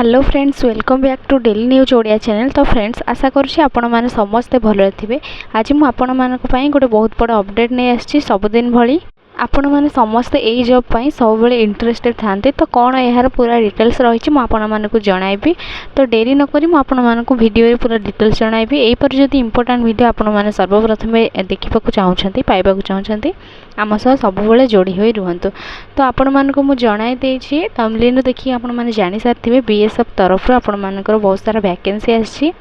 Hello friends, welcome back to daily news Odia channel. तो friends, आशा करुँची आपण मैंने समस्ते भल थे। आज मुझे आपण मान गोटे बहुत बड़ा अपडेट नहीं आसी सबुदिन भली। आपण मैंने समस्ते यही जॉब पाई सब बेले इंटरेस्टेड थांते। तो कौन यार पूरा डिटेल्स रही मुझे जनइबी। तो डेरी नक मुझे भिडियो पूरा डिटेल्स जनइबी। यहीपर जब इंपोर्टाट भिडियो आपण मैंने सर्वप्रथम देखा चाहते पाइबा चाहते आम सह सब जोड़ी हो रुहतु। तो आपण मानक मुझे जनई देछि थंबनेल देखिए आपण मैंने जानी सारी बीएसएफ तरफ आपण मानकर बहुत सारा वैकेंसी आसी।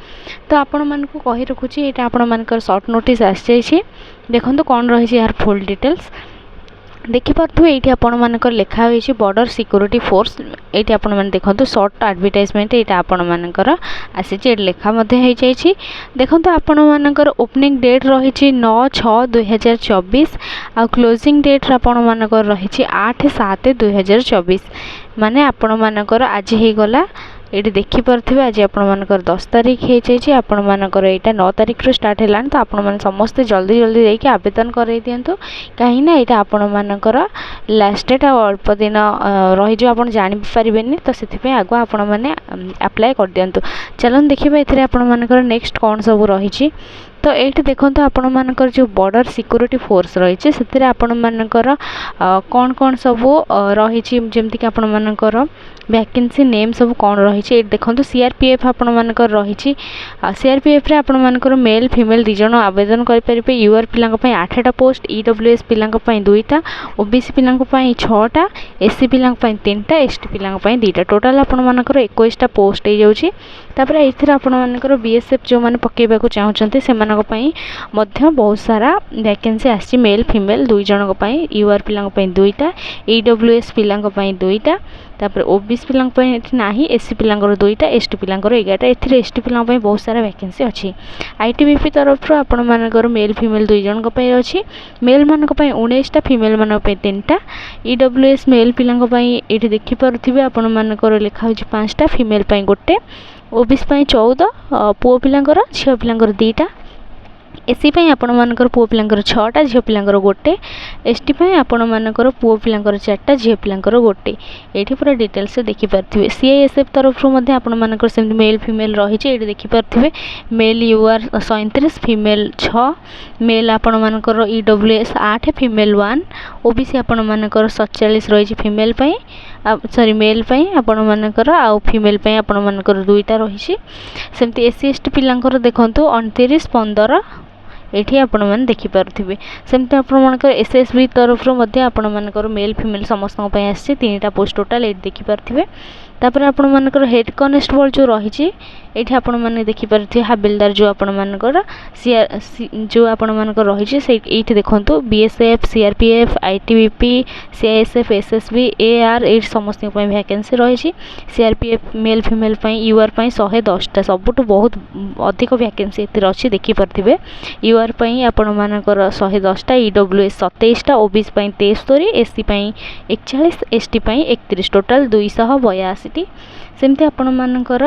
तो आपण मानक कही रखुची यहाँ आपण मानकर शॉर्ट नोटिस आसी। देखो कौन रही यार फुल डिटेल्स देखिपे ये आपण मानकर लिखा हुई बॉर्डर सिक्योरिटी फोर्स। ये आपण मैंने देखो शॉर्ट एडवर्टाइजमेंट यहाँ आपण मानकर आसी लेखा देखो आपण मानकर ओपनिंग डेट रही 9/6/2024 आ क्लोजिंग डेट आपण मानकर रही 8/7/2024 माने आपण मानकर आज ही गला। ये देखिपे आज आपर 10 तारीख हो आपण मानकर यहाँ 9 तारीख रू स्टार्ट है। तो आपण मैंने समस्ते जल्दी जल्दी देखिए आवेदन कर दिंतु कहीं यहाँ आपण मानकर लास्ट डेट अल्प दिन रही आप जापारे। तो से आगुआ आपण मैंने अप्लाई कर दिंतु। चलन देखिए ये आपण मानकर नेक्स्ट कौन सब रही। तो ये देखो आपण मानकर जो बॉर्डर सिक्योरिटी फोर्स रही से आपण मानकर कौन कौन सब रही जमीक आपण मानकर वैकेंसी नेम सब कौन रही। देखो सीआरपीएफ आपण मानकर रही। सीआरपीएफ रे आपण मानकर मेल फीमेल दी जण आवेदन करें। यूआर पिलां 8टा पोस्ट, ईडब्ल्यूएस पिलां 2टा, ओबीसी पिलां 6टा, एससी पिलां 3टा, एसटी पिलां 2टा, टोटाल आपण मानकर 21टा पोस्ट हो जाउछि। तापर एथिरा आपण मानकर बीएसएफ जो माने पकेबा को चाहउछन्ते सेमानक पई मध्य बहुत सारा वैकेंसी आछि। मेल फीमेल दुई जनक पई, यूआर पिलां 2टा, ईडब्ल्यूएस पिलां 2टा, तापर ओबीसी पिलां नाही, एससी पिलां 2टा, एसटी पिलां 11टा। एथिरे एसटी पिलां बहुत सारा वैकेंसी अच्छी। आईटीबीपी तरफ आपण मानकर मेल फीमेल दुई जनक पई अछि। मेल मानक पई 19टा, फीमेल मानक पई 3टा। ईडब्ल्यूएस मेल पिलां पई एठी देखि परथिबे आपण मानकर लिखा होछि 5टा, फीमेल पई 1, ओबीसी पई 14, पुओ पिलां झियो पिलां 2टा, एससी पाई आपण मानकर पुओ पिलांकर 6टा, झियो पिलांकर 1, एसटी पाई आपण मानकर पुओ पिलांकर 4टा, झियो पिलांकर 1। एठी पूरा डिटेल्स देखि परथिबे। सीआईएसएफ तरफ मध्ये आपण मानकर सेम मेल फीमेल रही है। एठी देखि परथिबे मेल यूआर 37, फीमेल 6, मेल आपण मानकर ईडब्ल्यूएस 8, फीमेल 1, ओबीसी आपण मानकर 47 रही फीमेल पाई सॉरी मेल पाई आपण मानकर आ फीमेल पाई आपण मानकर 2टा रही। सेमती एससी एसटी पिलांकर देखंतु 29-15 ये आपण मैंने देखिपे। सेमती आपंकर एसएसबी तरफ आपण मानकर मेल फीमेल समस्त आसी 3टा पोस्ट टोटाल ये देखिपे। तापर आपण मानकर हेड कॉन्स्टेबल जो रही ये आपण मैंने देखिपे। हाबिलदार जो आपण मानकर जो आपण मानकर रही ये देखो BSF, CRPF, ITBP, CISF, SSB, AR ये समस्त वैकेंसी रही। सीआरपीएफ मेल फीमेल यूआर 110टा सबुठ बहुत अधिक वैकेंसी अच्छी देखिपे। यूआर आपण मानकर 110टा, ईडब्ल्यूएस 27टा, ओबीसी 73, एससी 41, एसटी 31, टोटाल 282। सेमती आपण मानकर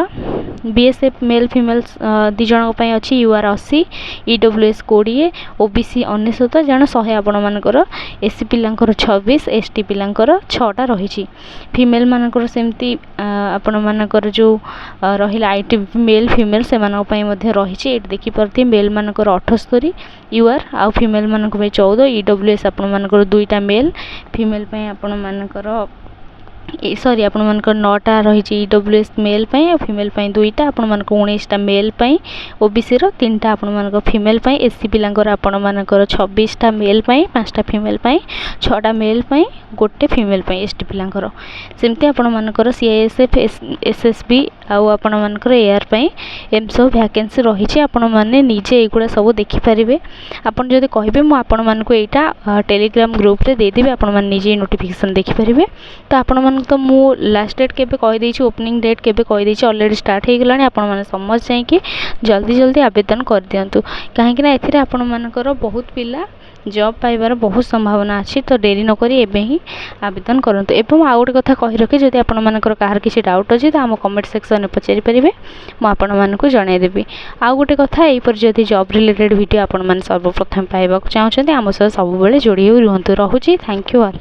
बीएसएफ मेल फीमेल दी जनक अच्छी यूआर 80, ईडब्ल्यूएस 20, ओबीसी 99 जन 100 आपण मानकर, एससी पिलांकर 26, एसटी पिलांकर 6टा रही। फीमेल मानकर सेमती आपण मानकर जो रहिला आईटी मेल फीमेल से रही। देखिपे मेल मानकर 78 यूआर आ फीमेल मानक 14, ईडब्ल्यूएस आपण मानकर 2टा मेल, फीमेल आपण मानकर सॉरी आपण मानकर 9टा रही। ईडब्ल्यूएस मेल और फीमेल 2टा, आपण मानकर 19टा मेल, ओबीसी 3टा आपण मानकर फीमेल, एससी पिलांकर आपण मानकर 26टा मेल, 5टा फीमेल, 6टा मेल, 1 फीमेल, एसटी पिलांकर। सेमती आपण मानकर सीआईएसएफ, एसएसबी आउ आपण मानकर एआर एम सब वैकेंसी रही। आपण माने निजे एगुड़ा सब देखिपारे। आपण जदि कहबे मु आपण मानको एटा टेलीग्राम ग्रुप रे दे देबे, आपण माने निजे नोटिफिकेशन देखिपारे। तो आपण तो मु लास्ट डेट केबे कहि देछि, ओपनिंग डेट केबे कहि देछि, ऑलरेडी स्टार्ट हे गेलानी। आपण माने समझ जाय कि जल्दी जल्दी आवेदन कर दियंतु काहे कि ना एथिरे आपण मानकर बहुत पिला जॉब पाइबार बहुत संभावना अच्छी। तो डेरी नक एबे ही आवेदन करंतु। एवं आउ गोटे कथा कहि रखे जदि आपण मानकर काहर किसी डाउट अछि तो आम कमेंट सेक्शन में पचारि परिबे, मु आपण मानकु जणाइ देबी। आउ गोटे कथा एपर जदि जॉब रिलेटेड वीडियो आपण माने सर्वप्रथम पाइबा चाहउछन्ते आम सह सब बेले जोड़ी हो रुहंतु। रहुछि, थैंक यू ऑल।